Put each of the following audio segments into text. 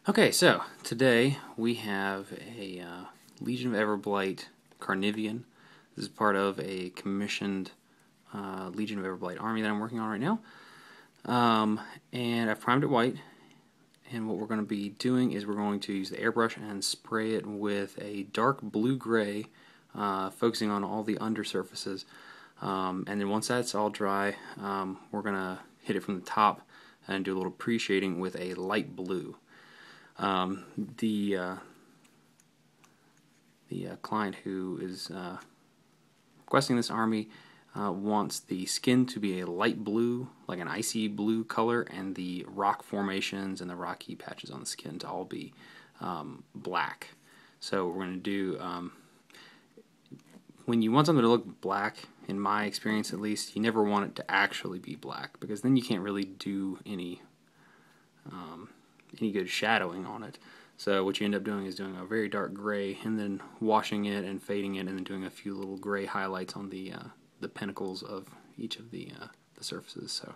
Okay, so today we have a Legion of Everblight Carnivean. This is part of a commissioned Legion of Everblight army that I'm working on right now. And I've primed it white, and what we're going to be doing is we're going to use the airbrush and spray it with a dark blue-gray, focusing on all the undersurfaces. And then once that's all dry, we're going to hit it from the top and do a little pre-shading with a light blue. The client who is requesting this army wants the skin to be a light blue, like an icy blue color, and the rock formations and the rocky patches on the skin to all be black. So what we're going to do, when you want something to look black, in my experience at least, you never want it to actually be black, because then you can't really do any good shadowing on it. So what you end up doing is doing a very dark gray and then washing it and fading it and then doing a few little gray highlights on the pinnacles of each of the surfaces. So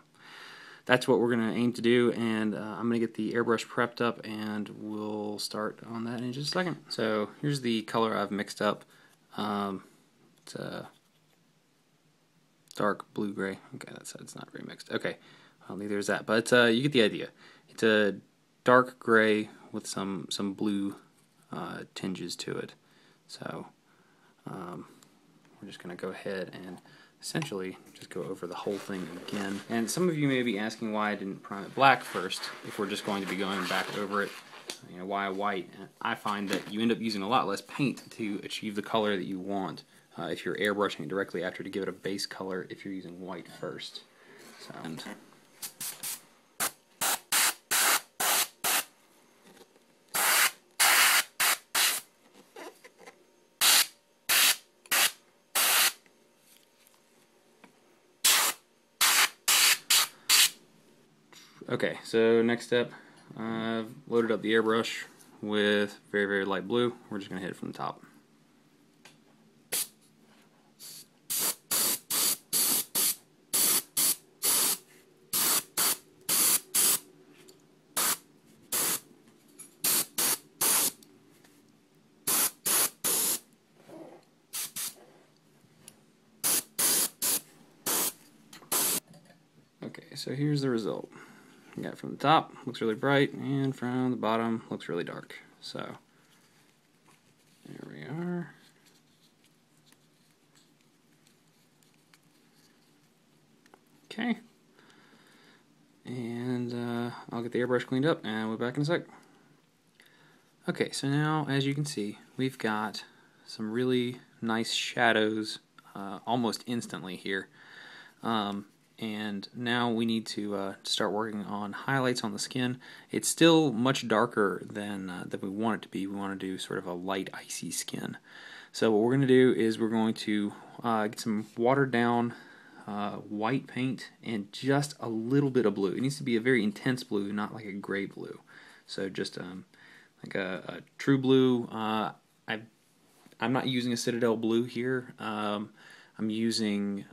that's what we're going to aim to do, and I'm going to get the airbrush prepped up and we'll start on that in just a second. So here's the color I've mixed up. It's a dark blue-gray. Okay, it's not very mixed. Okay, well, neither is that, but you get the idea. It's a dark gray with some blue tinges to it. So we're just going to go ahead and essentially just go over the whole thing again. And some of you may be asking why I didn't prime it black first, if we're just going to be going back over it. You know, why white? And I find that you end up using a lot less paint to achieve the color that you want if you're airbrushing it directly after to give it a base color if you're using white first. So, okay, so next step, I've loaded up the airbrush with very, very light blue. We're just going to hit it from the top. Okay, so here's the result. You got from the top, looks really bright, and from the bottom, looks really dark. So, there we are. Okay. And I'll get the airbrush cleaned up, and we'll be back in a sec. Okay, so now, as you can see, we've got some really nice shadows almost instantly here. And now we need to start working on highlights on the skin. It's still much darker than we want it to be. We want to do sort of a light icy skin. So what we're going to do is we're going to get some watered down white paint and just a little bit of blue. It needs to be a very intense blue, not like a gray blue. So just like a true blue. I'm not using a Citadel blue here. I'm using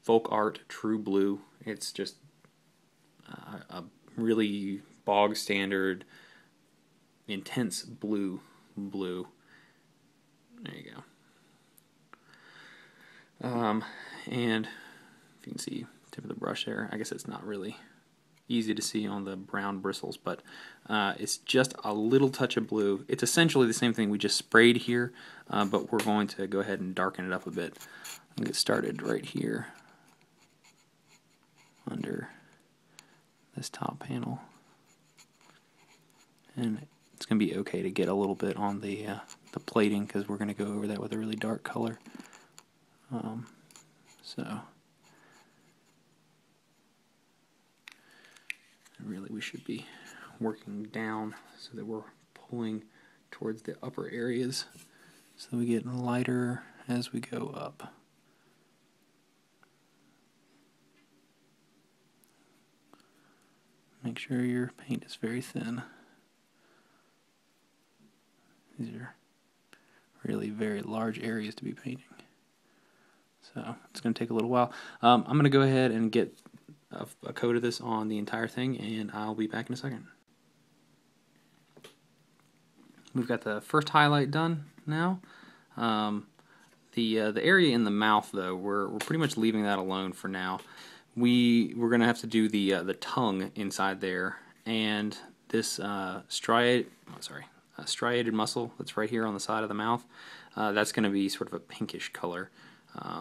Folk Art True Blue. It's just a really bog standard, intense blue. There you go. And if you can see tip of the brush there, I guess it's not really easy to see on the brown bristles, but it's just a little touch of blue. It's essentially the same thing we just sprayed here, but we're going to go ahead and darken it up a bit. I'll get started right here under this top panel, and it's going to be okay to get a little bit on the plating, because we're going to go over that with a really dark color. So really we should be working down so that we're pulling towards the upper areas so we get lighter as we go up. Make sure your paint is very thin. These are really very large areas to be painting. So it's going to take a little while. I'm going to go ahead and get a coat of this on the entire thing, and I'll be back in a second. we've got the first highlight done now. The area in the mouth, though, we're pretty much leaving that alone for now. We're gonna have to do the tongue inside there, and this striated muscle that's right here on the side of the mouth. That's gonna be sort of a pinkish color,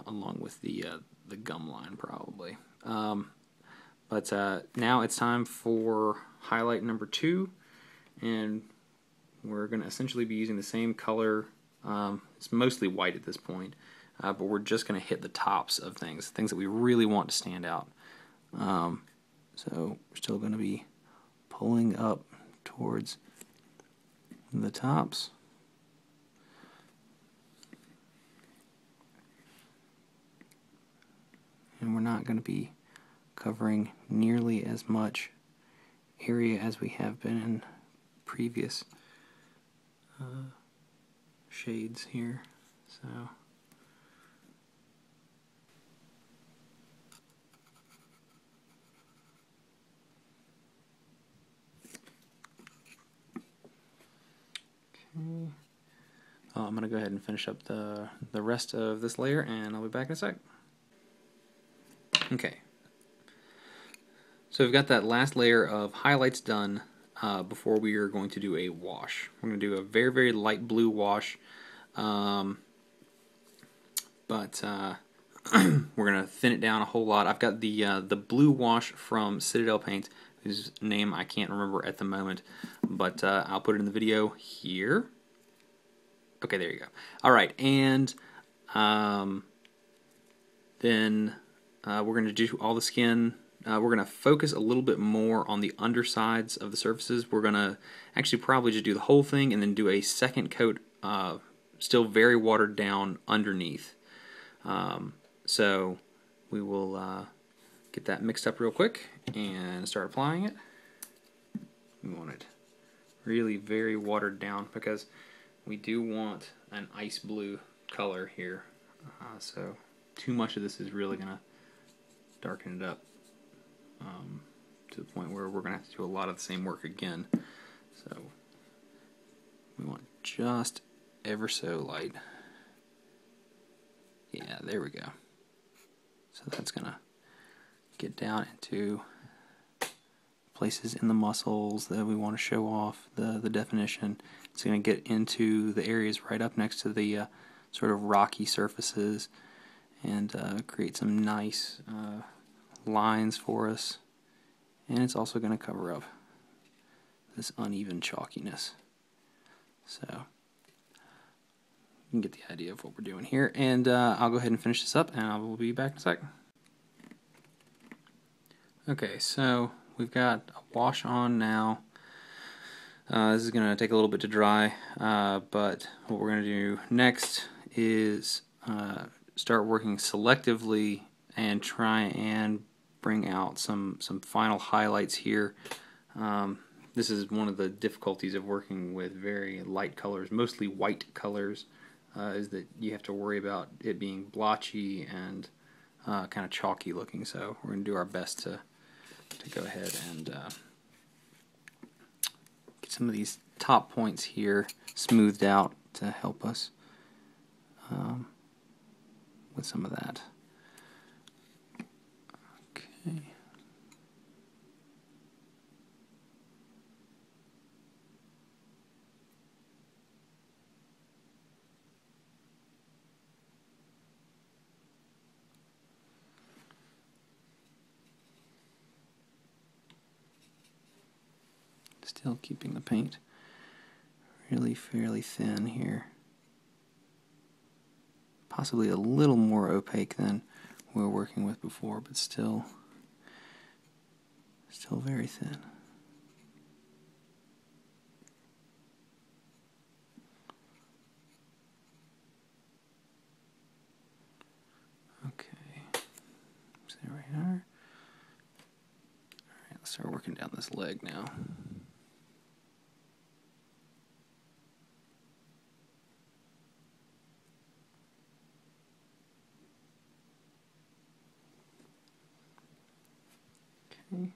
along with the gum line probably. But now it's time for highlight number 2, and we're going to essentially be using the same color. It's mostly white at this point, but we're just going to hit the tops of things that we really want to stand out. So we're still going to be pulling up towards the tops. And we're not going to be covering nearly as much area as we have been in previous shades here. So okay. I'm going to go ahead and finish up the rest of this layer, and I'll be back in a sec. Okay, so we've got that last layer of highlights done before we are going to do a wash. We're going to do a very, very light blue wash, but we're going to thin it down a whole lot. I've got the blue wash from Citadel Paint, whose name I can't remember at the moment, but I'll put it in the video here. Okay, there you go. Alright, and then we're going to do all the skin. We're going to focus a little bit more on the undersides of the surfaces. We're going to actually probably just do the whole thing and then do a second coat, still very watered down underneath. So we will get that mixed up real quick and start applying it. We want it really very watered down because we do want an ice blue color here. So too much of this is really going to darken it up to the point where we're going to have to do a lot of the same work again. So we want just ever so light. Yeah, there we go. So that's going to get down into places in the muscles that we want to show off the definition. It's going to get into the areas right up next to the sort of rocky surfaces and create some nice lines for us. And it's also going to cover up this uneven chalkiness. So you can get the idea of what we're doing here. And I'll go ahead and finish this up, and I will be back in a sec. Okay, so we've got a wash on now. This is going to take a little bit to dry, but what we're going to do next is start working selectively and try and bring out some final highlights here. This is one of the difficulties of working with very light colors, mostly white colors, is that you have to worry about it being blotchy and kind of chalky looking. So we're going to do our best to go ahead and get some of these top points here smoothed out to help us with some of that. Okay. Still keeping the paint really fairly thin here. Possibly a little more opaque than we were working with before, but still very thin. Okay, so there we are. Alright, let's start working down this leg now. Okay.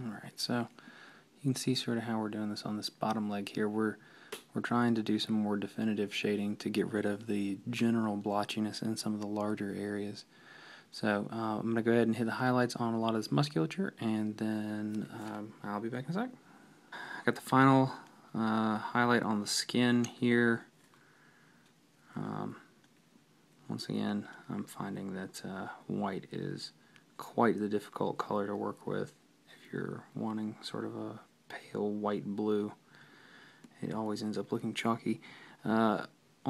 Alright, so you can see sort of how we're doing this on this bottom leg here. We're trying to do some more definitive shading to get rid of the general blotchiness in some of the larger areas. So I'm going to go ahead and hit the highlights on a lot of this musculature, and then I'll be back in a sec. I got the final highlight on the skin here. Once again, I'm finding that white is quite the difficult color to work with. If you're wanting sort of a pale white blue, it always ends up looking chalky. On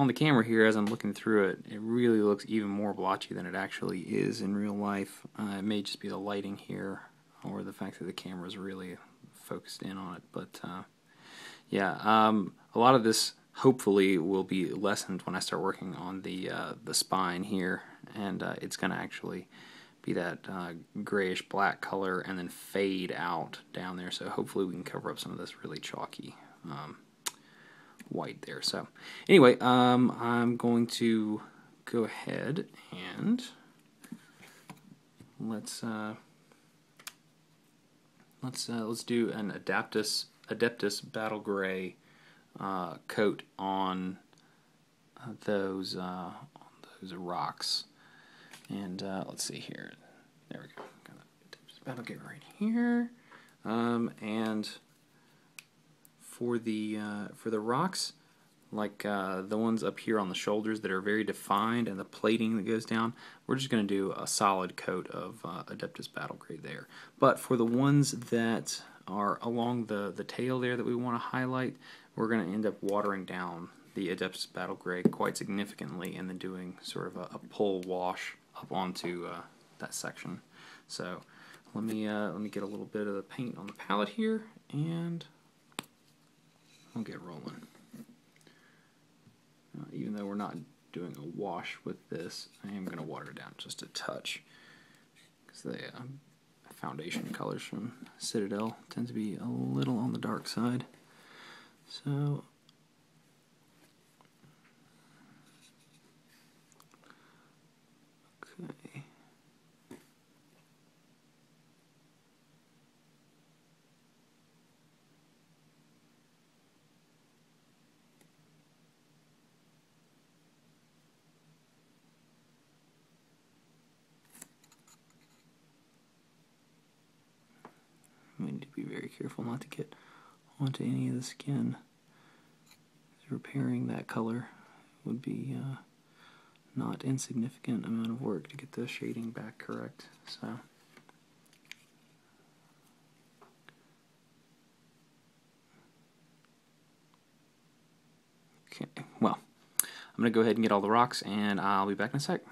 the camera here, as I'm looking through it, it really looks even more blotchy than it actually is in real life. It may just be the lighting here, or the fact that the camera is really focused in on it. But yeah, a lot of this hopefully will be lessened when I start working on the spine here, and it's going to actually be that grayish black color and then fade out down there. So hopefully we can cover up some of this really chalky white there. So anyway, I'm going to go ahead and let's do an Adeptus Battle Gray coat on those rocks. And let's see here. There we go. Got Adeptus Battle Gray right here. And for the rocks, like the ones up here on the shoulders that are very defined and the plating that goes down, we're just going to do a solid coat of Adeptus Battle Gray there. But for the ones that are along the tail there that we want to highlight, we're going to end up watering down the Adeptus Battle Gray quite significantly and then doing sort of a pull wash up onto that section. So let me get a little bit of the paint on the palette here, and I'll get rolling. Even though we're not doing a wash with this, I am going to water it down just a touch, because the foundation colors from Citadel tend to be a little on the dark side. So okay. I need to be very careful not to get onto any of the skin. Repairing that color would be not insignificant amount of work to get the shading back correct. So okay, well, I'm going to go ahead and get all the rocks, and I'll be back in a sec.